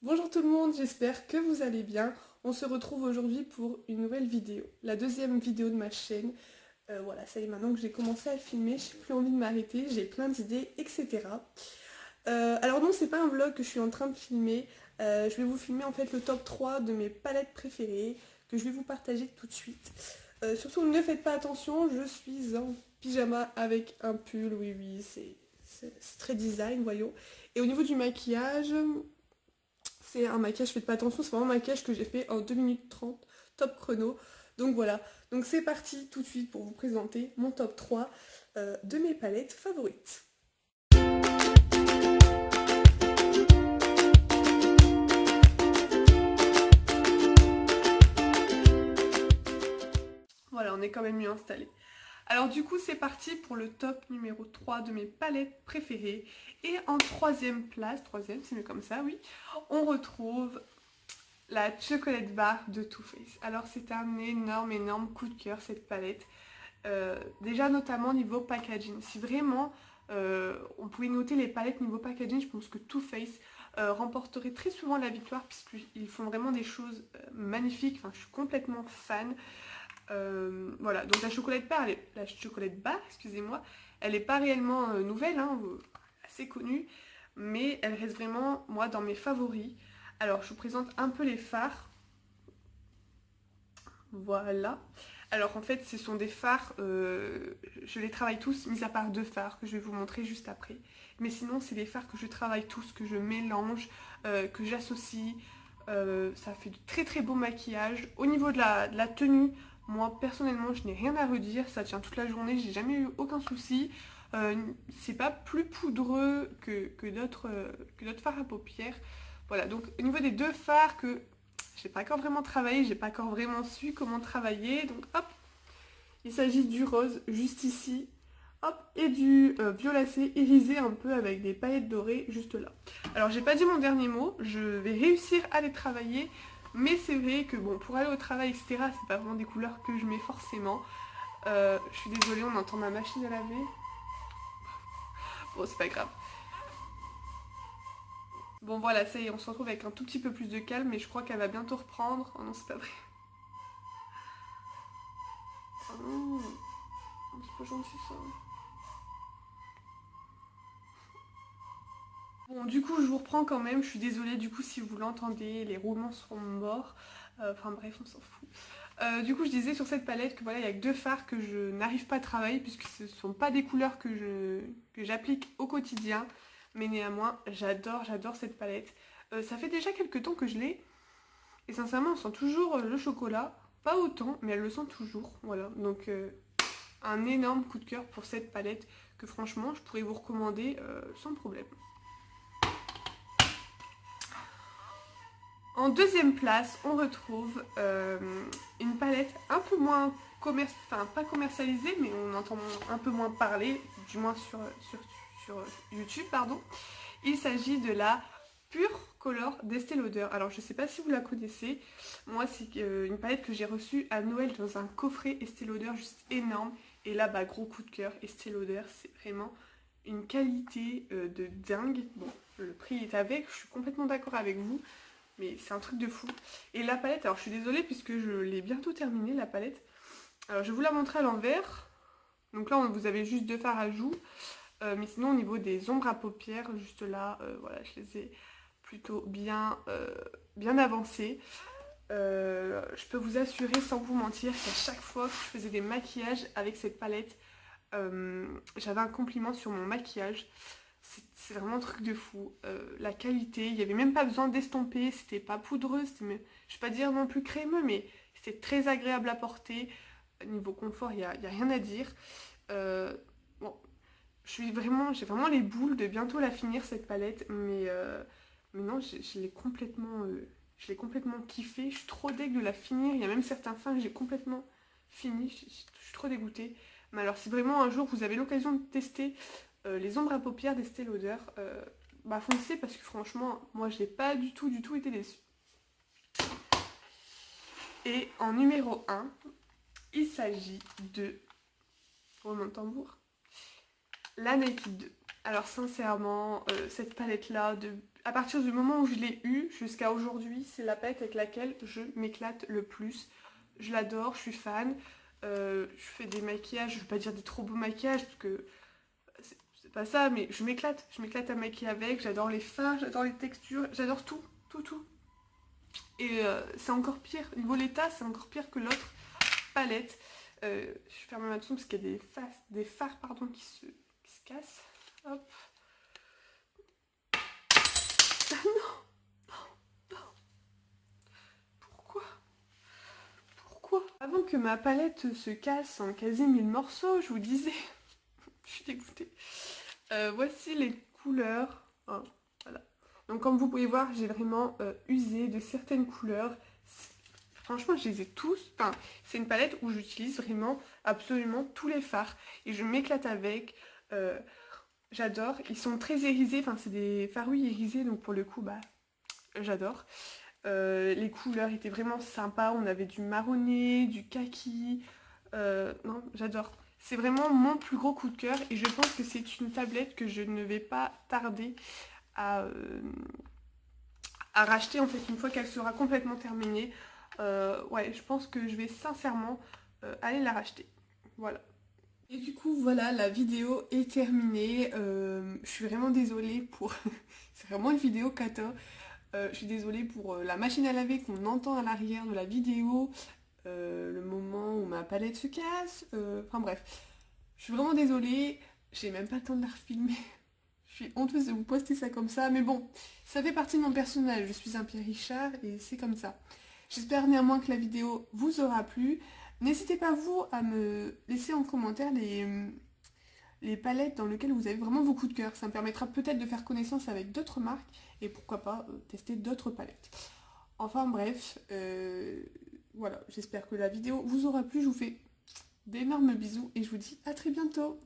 Bonjour tout le monde, j'espère que vous allez bien. On se retrouve aujourd'hui pour une nouvelle vidéo, la deuxième vidéo de ma chaîne. Voilà, ça y est, maintenant que j'ai commencé à filmer, j'ai plus envie de m'arrêter, j'ai plein d'idées, etc. Alors non, c'est pas un vlog que je suis en train de filmer. Je vais vous filmer en fait le top 3 de mes palettes préférées que je vais vous partager tout de suite. Surtout ne faites pas attention, je suis en pyjama avec un pull, oui oui, c'est très design, voyons. Et au niveau du maquillage, c'est un maquillage, faites pas attention, c'est vraiment un maquillage que j'ai fait en 2 minutes 30, top chrono. Donc voilà, donc c'est parti tout de suite pour vous présenter mon top 3 de mes palettes favorites. Voilà, on est quand même mieux installé. Alors du coup c'est parti pour le top numéro 3 de mes palettes préférées. Et en troisième place, troisième c'est mieux comme ça, oui, on retrouve la Chocolate Bar de Too Faced. Alors c'est un énorme coup de cœur cette palette. Déjà notamment niveau packaging. Si vraiment on pouvait noter les palettes niveau packaging, je pense que Too Faced remporterait très souvent la victoire puisqu'ils font vraiment des choses magnifiques. Enfin, je suis complètement fan. Voilà, donc la chocolate bar, excusez-moi, elle n'est pas réellement nouvelle, hein, assez connue, mais elle reste vraiment, moi, dans mes favoris. Alors, je vous présente un peu les fards. Voilà. Alors en fait ce sont des fards, je les travaille tous, mis à part deux fards que je vais vous montrer juste après. Mais sinon c'est des fards que je travaille tous, que je mélange, que j'associe. Ça fait de très beau maquillage. Au niveau de la tenue, moi personnellement je n'ai rien à redire, ça tient toute la journée, j'ai jamais eu aucun souci. C'est pas plus poudreux que d'autres fards à paupières. Voilà, donc au niveau des deux fards que j'ai pas encore vraiment travaillé, j'ai pas encore vraiment su comment travailler. Donc hop, il s'agit du rose juste ici. Hop, et du violacé irisé un peu avec des paillettes dorées juste là. Alors j'ai pas dit mon dernier mot, je vais réussir à les travailler. Mais c'est vrai que bon, pour aller au travail, etc., c'est pas vraiment des couleurs que je mets forcément. Je suis désolée, on entend ma machine à laver. Bon, c'est pas grave. Bon voilà, ça y est, on se retrouve avec un tout petit peu plus de calme, mais je crois qu'elle va bientôt reprendre. Oh non, c'est pas vrai. Oh non, c'est pas gentil ça. Bon, du coup, je vous reprends quand même. Je suis désolée, du coup, si vous l'entendez, les roulements sont morts. Enfin bref, on s'en fout. Du coup, je disais sur cette palette que voilà, il n'y a que deux fards que je n'arrive pas à travailler puisque ce ne sont pas des couleurs que j'applique au quotidien. Mais néanmoins, j'adore cette palette. Ça fait déjà quelques temps que je l'ai. Et sincèrement, on sent toujours le chocolat. Pas autant, mais elle le sent toujours. Voilà, donc un énorme coup de cœur pour cette palette que franchement, je pourrais vous recommander sans problème. En deuxième place, on retrouve une palette un peu moins enfin pas commercialisée, mais on entend un peu moins parler, du moins sur YouTube, pardon. Il s'agit de la Pure Color d'Estée Lauder. Alors je ne sais pas si vous la connaissez, moi c'est une palette que j'ai reçue à Noël dans un coffret Estée Lauder juste énorme. Et là, bah, gros coup de cœur, Estée Lauder, c'est vraiment une qualité de dingue. Bon, le prix est avec, je suis complètement d'accord avec vous. Mais c'est un truc de fou. Et la palette, alors je suis désolée puisque je l'ai bientôt terminée la palette. Alors je vais vous la montrer à l'envers. Donc là vous avez juste deux fards à joues. Mais sinon au niveau des ombres à paupières, juste là, voilà, je les ai plutôt bien avancées. Je peux vous assurer sans vous mentir qu'à chaque fois que je faisais des maquillages avec cette palette, j'avais un compliment sur mon maquillage. C'est vraiment un truc de fou. La qualité, il n'y avait même pas besoin d'estomper, c'était pas poudreux, je ne vais pas dire non plus crémeux, mais c'était très agréable à porter. Niveau confort, y a rien à dire. Bon, j'ai vraiment les boules de bientôt la finir cette palette, mais non, je l'ai complètement kiffé. Je suis trop deg de la finir. Il y a même certains fins que j'ai complètement fini. Je suis trop dégoûtée. Mais alors, si vraiment un jour vous avez l'occasion de tester les ombres à paupières d'Estée Lauder, bah foncez parce que franchement, moi je n'ai pas du tout été déçue. Et en numéro 1, il s'agit de roulement de tambour, la Naked 2. Alors sincèrement, cette palette là, à partir du moment où je l'ai eu jusqu'à aujourd'hui, c'est la palette avec laquelle je m'éclate le plus. Je l'adore, je suis fan. Je fais des maquillages, je ne vais pas dire des trop beaux maquillages parce que c'est pas ça, mais je m'éclate à maquiller avec. J'adore les fards, j'adore les textures, j'adore tout, tout, tout. Et c'est encore pire, niveau l'état, c'est encore pire que l'autre palette. Je ferme ma dessous parce qu'il y a des fards pardon, qui se cassent. Hop. Ah non, non, non. Pourquoi? Pourquoi? Avant que ma palette se casse en quasi 1000 morceaux, je vous disais, je suis dégoûtée. Voici les couleurs. Oh, voilà. Donc comme vous pouvez voir, j'ai vraiment usé de certaines couleurs. Franchement, je les ai tous. Enfin, c'est une palette où j'utilise vraiment absolument tous les fards. Et je m'éclate avec. J'adore. Ils sont très irisés. Enfin, c'est des farouilles irisés. Donc pour le coup, bah, j'adore. Les couleurs étaient vraiment sympas. On avait du marronné, du kaki. Non, j'adore. C'est vraiment mon plus gros coup de cœur. Et je pense que c'est une tablette que je ne vais pas tarder à racheter en fait une fois qu'elle sera complètement terminée. Ouais, je pense que je vais sincèrement aller la racheter. Voilà. Et du coup, voilà, la vidéo est terminée. Je suis vraiment désolée pour... C'est vraiment une vidéo cata. Je suis désolée pour la machine à laver qu'on entend à l'arrière de la vidéo. Le moment où ma palette se casse. Enfin bref. Je suis vraiment désolée. J'ai même pas le temps de la refilmer. Je suis honteuse de vous poster ça comme ça. Mais bon, ça fait partie de mon personnage. Je suis un Pierre Richard et c'est comme ça. J'espère néanmoins que la vidéo vous aura plu. N'hésitez pas vous à me laisser en commentaire les palettes dans lesquelles vous avez vraiment vos coups de cœur. Ça me permettra peut-être de faire connaissance avec d'autres marques et pourquoi pas tester d'autres palettes. Enfin bref, voilà, j'espère que la vidéo vous aura plu. Je vous fais d'énormes bisous et je vous dis à très bientôt.